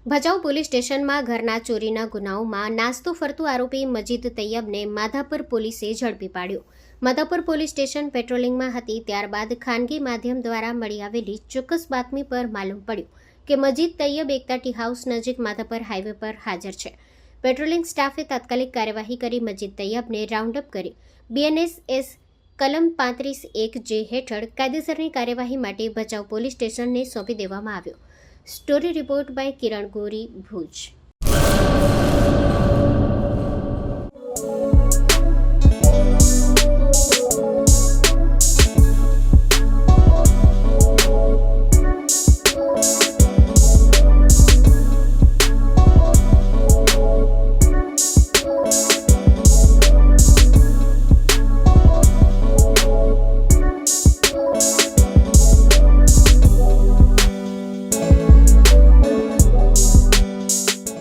Bhachau police સ્ટેશનમાં ઘરના ચોરીના ગુનાઓમાં નાસ્તો ફરતું આરોપી મજીદ તૈયબને માધાપર પોલીસે ઝડપી પાડ્યો। માધાપર પોલીસ સ્ટેશન પેટ્રોલિંગમાં હતી, ત્યારબાદ ખાનગી માધ્યમ દ્વારા મળી આવેલી ચોક્કસ બાતમી પર માલુમ પડ્યું કે મજીદ તૈયબ એકતા ટી હાઉસ નજીક માધાપર હાઈવે પર હાજર છે। પેટ્રોલિંગ સ્ટાફે તાત્કાલિક કાર્યવાહી કરી મજીદ તૈયબને રાઉન્ડઅપ કરી BNSS કલમ 35(1) હેઠળ કાયદેસરની કાર્યવાહી માટે ભચાઉ પોલીસ સ્ટેશનને સોંપી દેવામાં આવ્યો। Story report by Kiran Gori, Bhuj.